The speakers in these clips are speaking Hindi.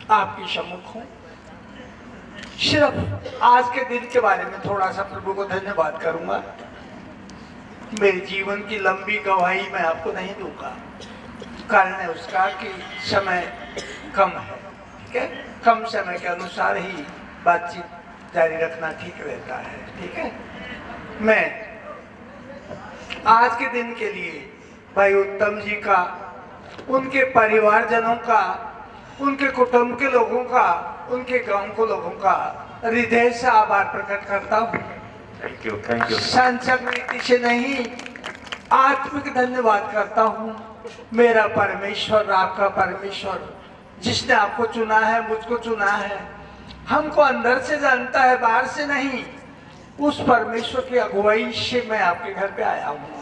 आपके सम्मुख हूँ। सिर्फ आज के दिन के बारे में थोड़ा सा प्रभु को धन्यवाद करूंगा। मेरे जीवन की लंबी गवाही मैं आपको नहीं दूंगा, कारण है उसका कि समय कम है। ठीक है, कम समय के अनुसार ही बातचीत जारी रखना ठीक रहता है। ठीक है, मैं आज के दिन के लिए भाई उत्तम जी का, उनके परिवारजनों का, उनके कुटुंब के लोगों का, उनके गांव के लोगों का हृदय से आभार प्रकट करता हूँ। Thank you. सांसद रीति से नहीं, आत्मिक धन्यवाद करता हूँ। मेरा परमेश्वर, आपका परमेश्वर, जिसने आपको चुना है, मुझको चुना है, हमको अंदर से जानता है, बाहर से नहीं, उस परमेश्वर की अगुवाई से मैं आपके घर पे आया हूँ।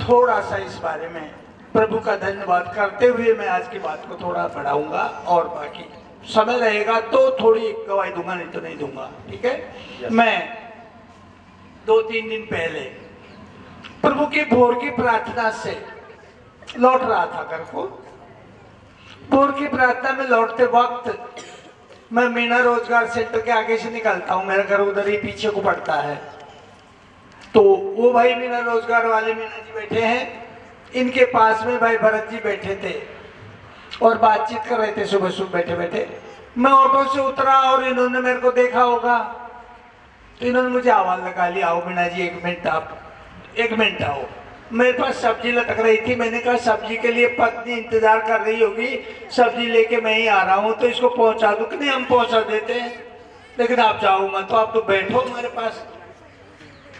थोड़ा सा इस बारे में प्रभु का धन्यवाद करते हुए मैं आज की बात को थोड़ा बढ़ाऊंगा, और बाकी समय रहेगा तो थोड़ी गवाही दूंगा, नहीं तो नहीं दूंगा। ठीक है, मैं 2-3 दिन पहले प्रभु की भोर की प्रार्थना से लौट रहा था घर को। भोर की प्रार्थना में लौटते वक्त मैं मीना रोजगार सेंटर के आगे से निकलता हूँ, मेरा घर उधर ही पीछे को पड़ता है। तो वो भाई मीना रोजगार वाले मीना जी बैठे हैं, इनके पास में भाई भरत जी बैठे थे और बातचीत कर रहे थे सुबह सुबह बैठे बैठे। मैं ऑटो से उतरा और इन्होंने मेरे को देखा होगा, तो इन्होंने मुझे आवाज लगा लिया, आओ मीना जी 1 मिनट, आप 1 मिनट आओ। मेरे पास सब्जी लटक रही थी, मैंने कहा सब्जी के लिए पत्नी इंतजार कर रही होगी, सब्जी लेके मैं ही आ रहा हूँ, तो इसको पहुंचा दूं कि नहीं? हम पहुंचा देते हैं, लेकिन आप जाओ मत, तो आप तो बैठो मेरे पास।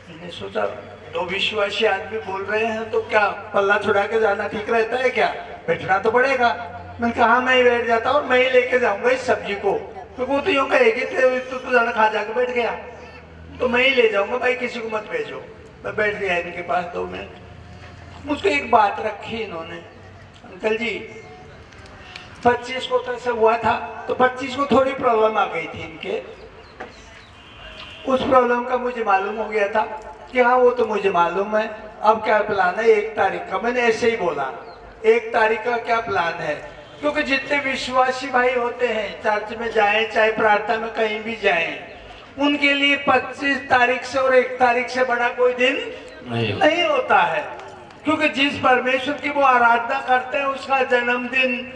मैंने सोचा 2 विश्वासी आदमी बोल रहे हैं तो क्या पल्ला छुड़ा के जाना ठीक रहता है क्या? बैठना तो पड़ेगा। मैंने कहा मैं ही बैठ जाता और मैं ही लेके जाऊंगा इस सब्जी को, तो वो तो यूँ कहेगी तो जाना खा जाके बैठ गया, तो मैं ही ले जाऊंगा भाई, किसी को मत भेजो। मैं बैठ गया इनके पास 2 मिनट। मुझको एक बात रखी इन्होंने, अंकल जी 25 को तो ऐसा हुआ था, तो 25 को थोड़ी प्रॉब्लम आ गई थी इनके। उस प्रॉब्लम का मुझे मालूम हो गया था कि हाँ वो तो मुझे मालूम है, अब क्या प्लान है 1 तारीख का। मैंने ऐसे ही बोला 1 तारीख का क्या प्लान है, क्योंकि जितने विश्वासी भाई होते हैं, चर्च में जाएं चाहे प्रार्थना में कहीं भी जाएं, उनके लिए 25 तारीख से और 1 तारीख से बड़ा कोई दिन नहीं होता है। क्योंकि जिस परमेश्वर की वो आराधना करते हैं, उसका जन्मदिन,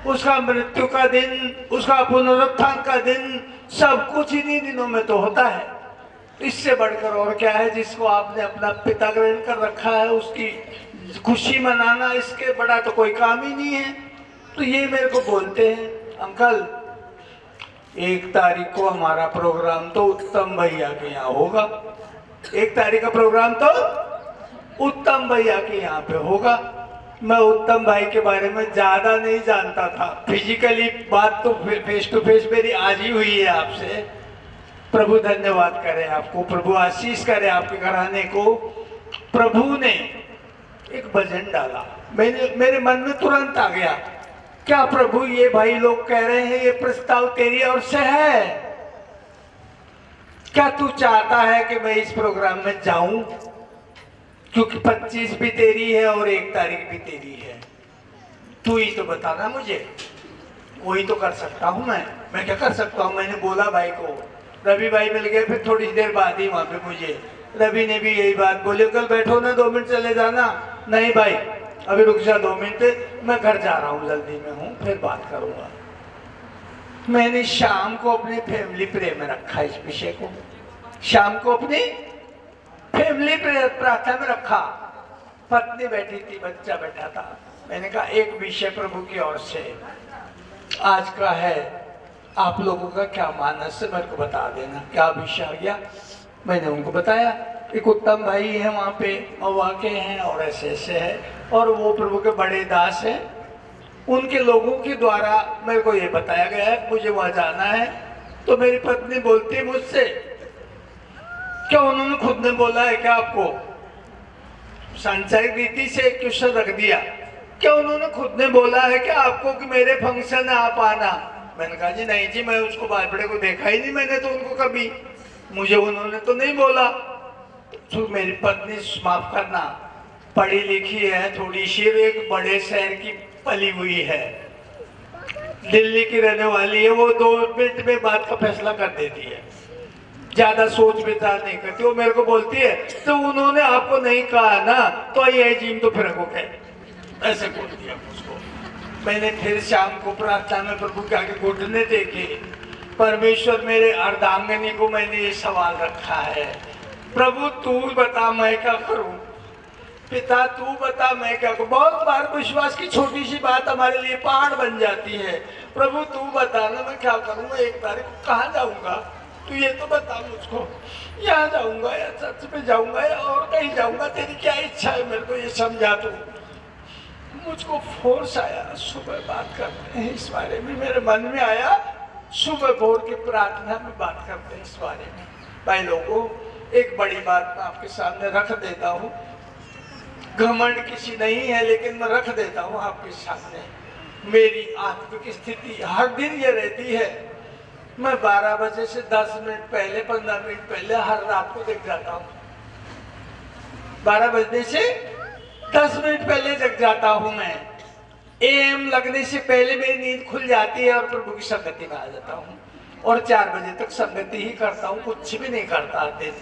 उसका मृत्यु का दिन, उसका पुनरुत्थान का दिन, सब कुछ इन्हीं दिनों में तो होता है। इससे बढ़कर और क्या है, जिसको आपने अपना पिता ग्रहण कर रखा है, उसकी खुशी मनाना, इसके बड़ा तो कोई काम ही नहीं है। तो ये मेरे को बोलते हैं, अंकल 1 तारीख को हमारा प्रोग्राम तो उत्तम भैया के यहाँ होगा, 1 तारीख का प्रोग्राम तो उत्तम भैया के यहाँ पे होगा। मैं उत्तम भाई के बारे में ज्यादा नहीं जानता था, फिजिकली बात तो फेस टू फेस मेरी आज ही हुई है आपसे। प्रभु धन्यवाद करे आपको, प्रभु आशीष करे आपके घराने को। प्रभु ने एक भजन डाला, मेरे मन में तुरंत आ गया, क्या प्रभु ये भाई लोग कह रहे हैं ये प्रस्ताव तेरी ओर से है? क्या तू चाहता है कि मैं इस प्रोग्राम में जाऊं? क्योंकि 25 भी तेरी है और 1 तारीख भी तेरी है, तू ही तो बताना मुझे, वही तो कर सकता हूँ मैं क्या कर सकता हूँ? मैंने बोला भाई को, रवि भाई मिल गए फिर थोड़ी देर बाद ही वहां पे मुझे, रवि ने भी यही बात बोली, कल बैठो ना 2 मिनट चले जाना। नहीं भाई अभी रुक जा 2 मिनट, मैं घर जा रहा हूँ, जल्दी में हूँ, फिर बात करूंगा। मैंने शाम को अपने फैमिली प्रे में रखा इस विषय को, शाम को अपनी फैमिली प्रार्थना में रखा। पत्नी बैठी थी, बच्चा बैठा था। मैंने कहा एक विषय प्रभु की ओर से आज का है, आप लोगों का क्या मानस है मेरे को बता देना। क्या विषय आ गया? मैंने उनको बताया, एक उत्तम भाई है वहाँ पे मवा के हैं और ऐसे है, और वो प्रभु के बड़े दास हैं, उनके लोगों के द्वारा मेरे को ये बताया गया है, मुझे वहाँ जाना है। तो मेरी पत्नी बोलती है मुझसे, क्या उन्होंने खुद ने बोला है क्या आपको? सांसारिक रीति से एक क्वेश्चन रख दिया, क्या उन्होंने खुद ने बोला है क्या आपको कि मेरे फंक्शन है आप आना? मैंने कहा जी नहीं जी, मैं उसको बापड़े को देखा ही नहीं मैंने तो उनको कभी, मुझे उन्होंने तो नहीं बोला। तो मेरी पत्नी माफ करना, पढ़ी लिखी है थोड़ी सी, एक बड़े शहर की पली हुई है, दिल्ली की रहने वाली है, वो 2 मिनट में बात का फैसला कर देती है, ज्यादा सोच विचार नहीं करती। वो मेरे को बोलती है तो उन्होंने आपको नहीं कहा ना, तो ये जिम तो फिर को कहे, ऐसे बोल दिया मुझको। मैंने फिर शाम को प्रार्थना में प्रभु के आगे घुटने देखे, परमेश्वर मेरे अर्धांगिनी को मैंने ये सवाल रखा है, प्रभु तू बता मैं क्या करूं, पिता तू बता मैं क्या करूं। बहुत बार विश्वास की छोटी सी बात हमारे लिए पहाड़ बन जाती है। प्रभु तू बता ना मैं क्या करूं, 1 तारीख को कहाँ जाऊंगा, तू ये तो बता मुझको, यहाँ जाऊंगा या चर्च पे जाऊंगा या और कहीं जाऊंगा, तेरी क्या इच्छा है मेरे को ये समझा तू। मुझको फोर्स आया, सुबह बात करते हैं इस बारे में, मेरे मन में आया सुबह भोर की प्रार्थना में बात करते हैं इस बारे में। भाई लोगों, एक बड़ी बात मैं आपके सामने रख देता हूँ, घमंड किसी नहीं है लेकिन मैं रख देता हूँ आपके सामने। मेरी आत्मिक स्थिति हर दिन ये रहती है, मैं 12 बजे से 10 मिनट पहले 15 मिनट पहले हर रात को जग जाता हूँ। 12 बजने से 10 मिनट पहले जग जाता हूँ मैं। एम लगने से पहले मेरी नींद खुल जाती है और प्रभु की संगति में आ जाता हूँ, और 4 बजे तक संगति ही करता हूँ, कुछ भी नहीं करता दिन।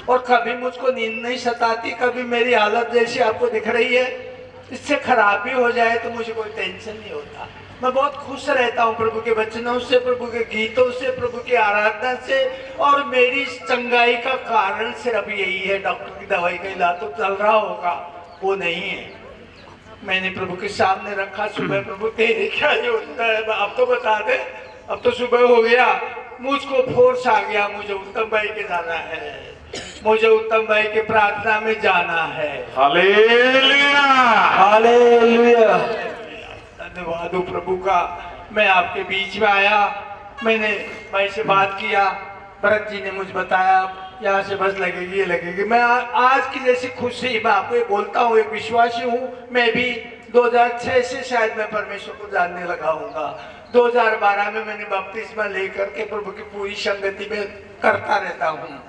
और कभी मुझको नींद नहीं सताती, कभी मेरी हालत जैसी आपको दिख रही है इससे खराब भी हो जाए तो मुझे कोई टेंशन नहीं होता। मैं बहुत खुश रहता हूँ प्रभु के वचनों से, प्रभु के गीतों से, प्रभु की आराधना से। और मेरी चंगाई का कारण सिर्फ यही है, डॉक्टर की दवाई का इलाज तो चल रहा होगा, वो नहीं है। मैंने प्रभु के सामने रखा, सुबह प्रभु तेरी क्या योजना है, अब तो बता दे। अब तो सुबह हो गया, मुझको फोर्स आ गया, मुझे उत्तम भाई के जाना है, मुझे उत्तम भाई के प्रार्थना में जाना है। हालेलुया, हालेलुया, धन्यवाद हो प्रभु का। मैं आपके बीच में आया, मैंने भाई से बात किया, भरत जी ने मुझे बताया यहाँ से बस लगेगी ये लगेगी। मैं आज की जैसी खुशी मैं आपको ये बोलता हूँ, एक विश्वासी हूँ। मैं भी 2006 से शायद मैं परमेश्वर को जानने लगा हूँगा। 2012 में मैंने बपतिस्मा लेकर के प्रभु की पूरी संगति में करता रहता हूँ।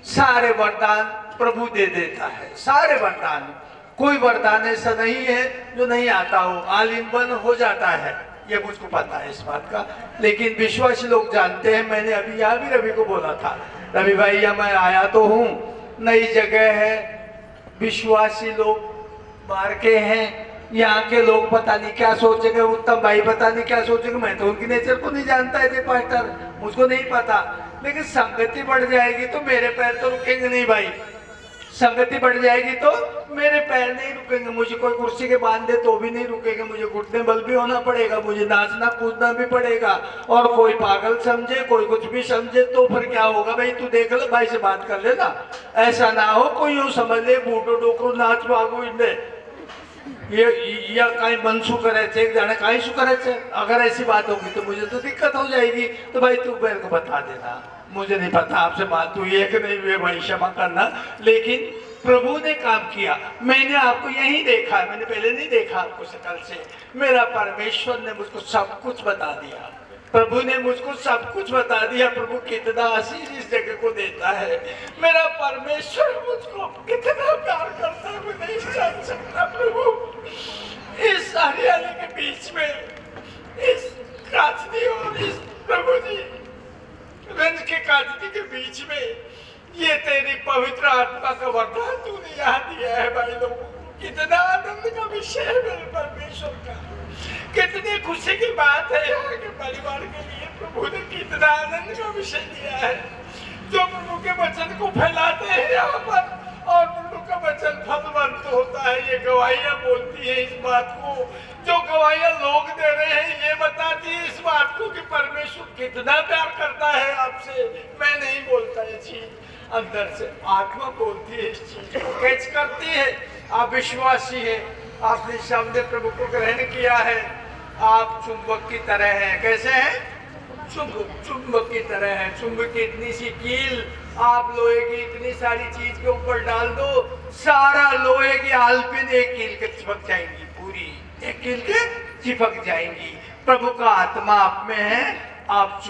सारे वरदान प्रभु दे देता है, सारे वरदान, कोई वरदान ऐसा नहीं है जो नहीं आता हो, ऑल इन वन हो जाता है, ये मुझको पता है इस बात का। लेकिन विश्वासी लोग जानते हैं, मैंने अभी यहाँ भी रवि को बोला था, रवि भाई यहाँ मैं आया तो हूँ, नई जगह है, विश्वासी लोग बाहर के हैं, यहाँ के लोग पता नहीं क्या सोचेंगे, उत्तम भाई पता नहीं क्या सोचेंगे, मैं तो उनकी नेचर को नहीं जानता है पास्टर, मुझको नहीं पता। लेकिन संगति बढ़ जाएगी तो मेरे पैर तो रुकेंगे नहीं भाई, संगति बढ़ जाएगी तो मेरे पैर नहीं रुकेंगे, मुझे कोई कुर्सी के बांध दे तो भी नहीं रुकेंगे, मुझे घुटने बल भी होना पड़ेगा, मुझे नाचना कूदना भी पड़ेगा। और कोई पागल समझे, कोई कुछ भी समझे तो फिर क्या होगा, भाई तू देख ले, भाई से बात कर लेना, ऐसा ना हो कोई यूँ समझ ले बूटो डोको नाच भागो इनने ये या कहीं मन शू करे थे जाने कहीं शू करे थे। अगर ऐसी बात होगी तो मुझे तो दिक्कत हो जाएगी, तो भाई तू मेरे को बता देना, मुझे नहीं पता आपसे बात हुई है कि नहीं हुई, भाई क्षमा करना। लेकिन प्रभु ने काम किया, मैंने आपको यही देखा, मैंने पहले नहीं देखा आपको शकल से। मेरा परमेश्वर ने मुझको सब कुछ बता दिया, प्रभु ने मुझको सब कुछ बता दिया। प्रभु कितना आशीष इस जगह को देता है, मेरा परमेश्वर मुझको कितना प्यार करता है, मैं नहीं जान सकता। प्रभु इस हरियाली के बीच में, इस काचनी और इस प्रभु जी रंज के काचनी के बीच में, ये तेरी पवित्र आत्मा का वरदान तूने यहाँ दिया है भाई लोगों को। कितना आनंद का विषय है मेरे परमेश्वर का, कितनी खुशी की बात है यहाँ के परिवार के लिए। प्रभु ने कितना आनंद का विषय दिया है, जो प्रभु के वचन को फैलाते हैं यहाँ पर, और प्रभु का वचन फलवंत होता है। ये गवाहियाँ बोलती है इस बात को, जो गवाहियाँ लोग दे रहे हैं ये बताती है इस बात को कि परमेश्वर कितना प्यार करता है आपसे। मैं नहीं बोलता ये चीज, अंदर से आत्मा बोलती है, इस चीज को कैच करती है। आप विश्वासी है, आपने शब्द प्रभु को ग्रहण किया है, आप चुंबक की तरह हैं। कैसे हैं? चुंबक की तरह है। चुंबक की इतनी सी कील आप लोहे की इतनी सारी चीज के ऊपर डाल दो, सारा लोहे की आलपिन एक कील के चिपक जाएंगी, पूरी एक कील के चिपक जाएंगी। प्रभु का आत्मा आप में है, आप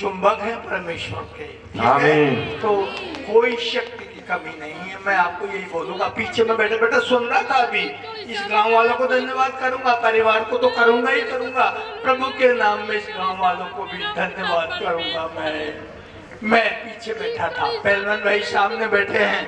चुंबक हैं परमेश्वर के, ठीक है? तो कोई शक्ति की कमी नहीं है। मैं आपको यही बोलूंगा, पीछे में बैठे बैठे सुन रहा था अभी। इस गांव वालों को धन्यवाद करूंगा, परिवार को तो करूंगा ही करूंगा, प्रभु के नाम में इस गांव वालों को भी धन्यवाद करूंगा। मैं पीछे बैठा था, पहलवान भाई सामने बैठे हैं,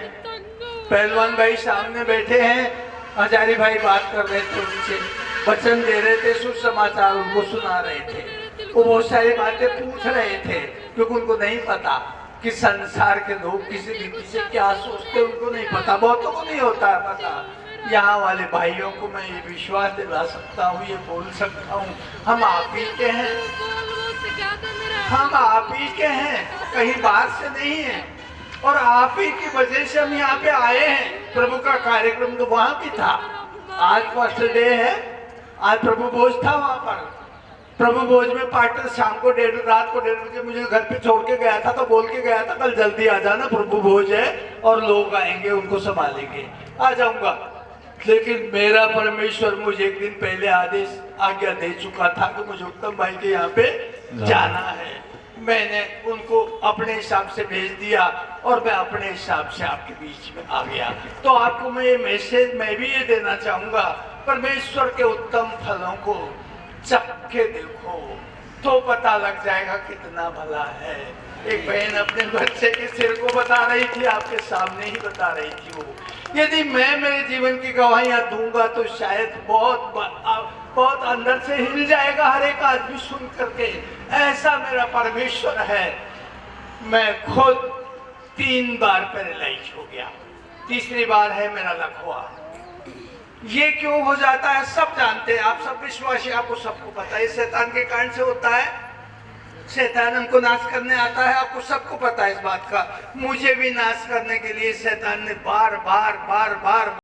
पहलवान भाई सामने बैठे हैं। हजारी भाई बात कर रहे थे, उनसे वचन दे रहे थे, सुसमाचार उनको सुना रहे थे। वो बहुत सारी बातें पूछ रहे थे क्योंकि उनको नहीं पता कि संसार के लोग किसी रीति से क्या सोचते, उनको नहीं पता, बहुतों को नहीं होता है पता। यहाँ वाले भाइयों को मैं ये विश्वास दिला सकता हूँ, ये बोल सकता हूँ, हम आप ही के हैं, हम आप ही के हैं, कहीं बाहर से नहीं है। और आप ही की वजह से हम यहाँ पे आए हैं। प्रभु का कार्यक्रम तो वहाँ भी था, आज फर्स्ट डे है, आज प्रभु भोज था वहाँ पर। प्रभु भोज में पार्टनर शाम को रात को 1:30 बजे मुझे घर पे छोड़ के गया था, तो बोल के गया था कल जल्दी आ जाना, प्रभु भोज है और लोग आएंगे, उनको संभालेंगे। आ जाऊंगा, लेकिन मेरा परमेश्वर मुझे एक दिन पहले आज्ञा दे चुका था कि मुझे उत्तम भाई के यहाँ पे जाना है। मैंने उनको अपने हिसाब से भेज दिया और मैं अपने हिसाब से आपके बीच में आ गया। तो आपको मैं ये मैसेज मैं भी ये देना चाहूंगा, परमेश्वर के उत्तम फलों को चख के देखो तो पता लग जाएगा कितना भला है। एक बहन अपने बच्चे के सिर को बता रही थी, आपके सामने ही बता रही थी वो, यदि मैं मेरे जीवन की गवाहियां दूंगा तो शायद बहुत अंदर से हिल जाएगा हर एक आदमी सुन करके। ऐसा मेरा परमेश्वर है। मैं खुद 3 बार पैरालाइज हो गया, तीसरी बार है मेरा लकवा। ये क्यों हो जाता है सब जानते हैं, आप सब विश्वासी, आपको सबको पता है, शैतान के कारण से होता है। शैतान हमको नाश करने आता है, आपको सबको पता है इस बात का। मुझे भी नाश करने के लिए शैतान ने बार बार